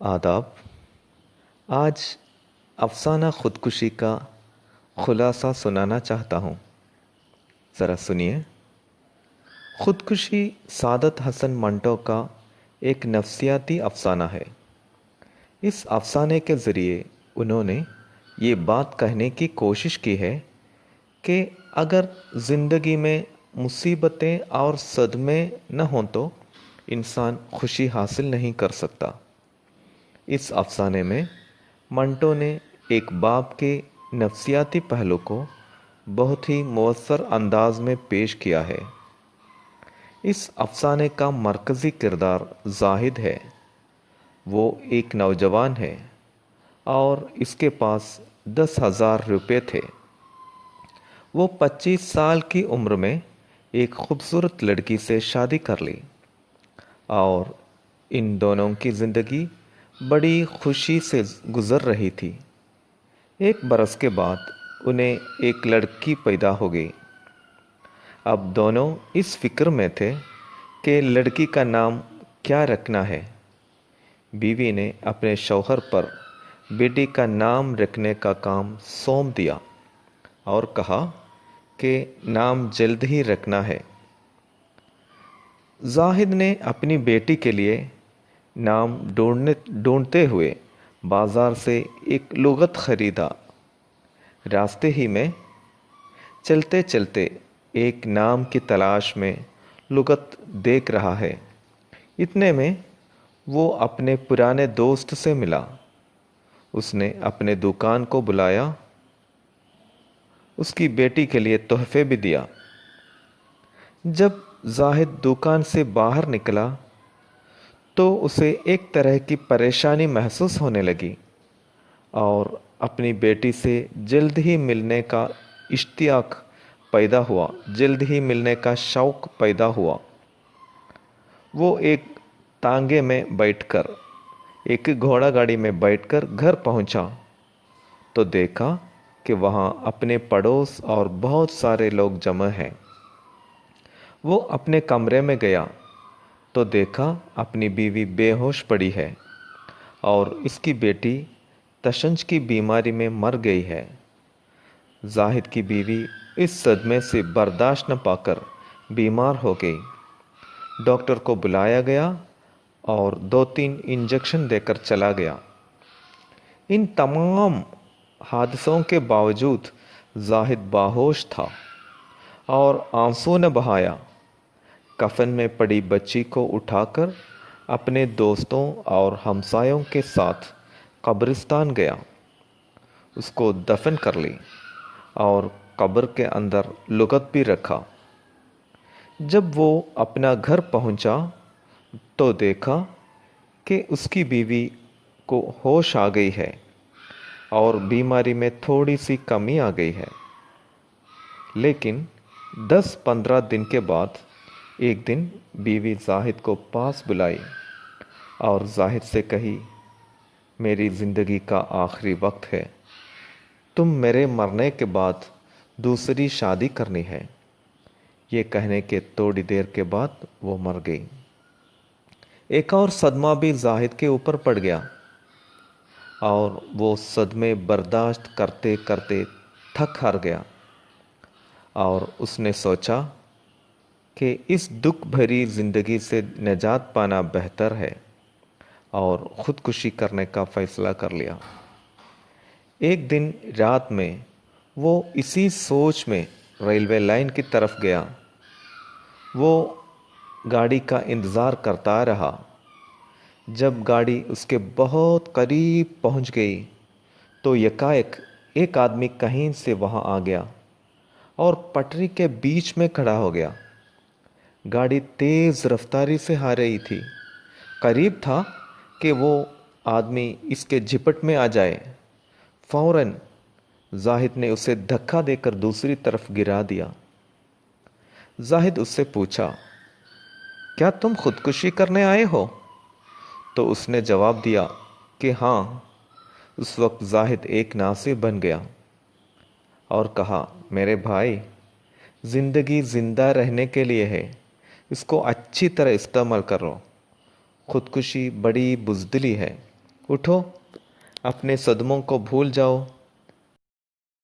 آداب۔ آج افسانہ خودکشی کا خلاصہ سنانا چاہتا ہوں، ذرا سنیے۔ خودکشی سعادت حسن منٹو کا ایک نفسیاتی افسانہ ہے۔ اس افسانے کے ذریعے انہوں نے یہ بات کہنے کی کوشش کی ہے کہ اگر زندگی میں مصیبتیں اور صدمے نہ ہوں تو انسان خوشی حاصل نہیں کر سکتا۔ اس افسانے میں منٹو نے ایک باپ کے نفسیاتی پہلو کو بہت ہی مؤثر انداز میں پیش کیا ہے۔ اس افسانے کا مرکزی کردار زاہد ہے۔ وہ ایک نوجوان ہے اور اس کے پاس 10,000 روپے تھے۔ وہ 25 سال کی عمر میں ایک خوبصورت لڑکی سے شادی کر لی اور ان دونوں کی زندگی بڑی خوشی سے گزر رہی تھی۔ ایک برس کے بعد انہیں ایک لڑکی پیدا ہو گئی۔ اب دونوں اس فکر میں تھے کہ لڑکی کا نام کیا رکھنا ہے۔ بیوی نے اپنے شوہر پر بیٹی کا نام رکھنے کا کام سونپ دیا اور کہا کہ نام جلد ہی رکھنا ہے۔ زاہد نے اپنی بیٹی کے لیے نام ڈھونڈتے ہوئے بازار سے ایک لغت خریدا۔ راستے ہی میں چلتے چلتے ایک نام کی تلاش میں لغت دیکھ رہا ہے۔ اتنے میں وہ اپنے پرانے دوست سے ملا۔ اس نے اپنے دکان کو بلایا، اس کی بیٹی کے لیے تحفے بھی دیا۔ جب زاہد دکان سے باہر نکلا تو اسے ایک طرح کی پریشانی محسوس ہونے لگی اور اپنی بیٹی سے جلد ہی ملنے کا اشتیاق پیدا ہوا، جلد ہی ملنے کا شوق پیدا ہوا۔ وہ ایک تانگے میں بیٹھ کر، ایک گھوڑا گاڑی میں بیٹھ کر گھر پہنچا تو دیکھا کہ وہاں اپنے پڑوس اور بہت سارے لوگ جمع ہیں۔ وہ اپنے کمرے میں گیا تو دیکھا اپنی بیوی بے ہوش پڑی ہے اور اس کی بیٹی تشنج کی بیماری میں مر گئی ہے۔ زاہد کی بیوی اس صدمے سے برداشت نہ پا کر بیمار ہو گئی۔ ڈاکٹر کو بلایا گیا اور 2-3 انجیکشن دے کر چلا گیا۔ ان تمام حادثوں کے باوجود زاہد باہوش تھا اور آنسو نہ بہایا۔ کفن میں پڑی بچی کو اٹھا کر اپنے دوستوں اور ہمسایوں کے ساتھ قبرستان گیا، اس کو دفن کر لی اور قبر کے اندر لغت بھی رکھا۔ جب وہ اپنا گھر پہنچا تو دیکھا کہ اس کی بیوی کو ہوش آ گئی ہے اور بیماری میں تھوڑی سی کمی آ گئی ہے۔ لیکن 10-15 دن کے بعد ایک دن بیوی زاہد کو پاس بلائی اور زاہد سے کہی، میری زندگی کا آخری وقت ہے، تم میرے مرنے کے بعد دوسری شادی کرنی ہے۔ یہ کہنے کے تھوڑی دیر کے بعد وہ مر گئی۔ ایک اور صدمہ بھی زاہد کے اوپر پڑ گیا اور وہ صدمے برداشت کرتے کرتے تھک ہار گیا اور اس نے سوچا کہ اس دکھ بھری زندگی سے نجات پانا بہتر ہے اور خودکشی کرنے کا فیصلہ کر لیا۔ ایک دن رات میں وہ اسی سوچ میں ریلوے لائن کی طرف گیا۔ وہ گاڑی کا انتظار کرتا رہا۔ جب گاڑی اس کے بہت قریب پہنچ گئی تو یکایک ایک آدمی کہیں سے وہاں آ گیا اور پٹری کے بیچ میں کھڑا ہو گیا۔ گاڑی تیز رفتاری سے آ رہی تھی۔ قریب تھا کہ وہ آدمی اس کے جھپٹ میں آ جائے۔ فوراً زاہد نے اسے دھکا دے کر دوسری طرف گرا دیا۔ زاہد اس سے پوچھا، کیا تم خودکشی کرنے آئے ہو؟ تو اس نے جواب دیا کہ ہاں۔ اس وقت زاہد ایک ناصح بن گیا اور کہا، میرے بھائی، زندگی زندہ رہنے کے لیے ہے، اس کو اچھی طرح استعمال کرو۔ خودکشی بڑی بزدلی ہے، اٹھو، اپنے صدموں کو بھول جاؤ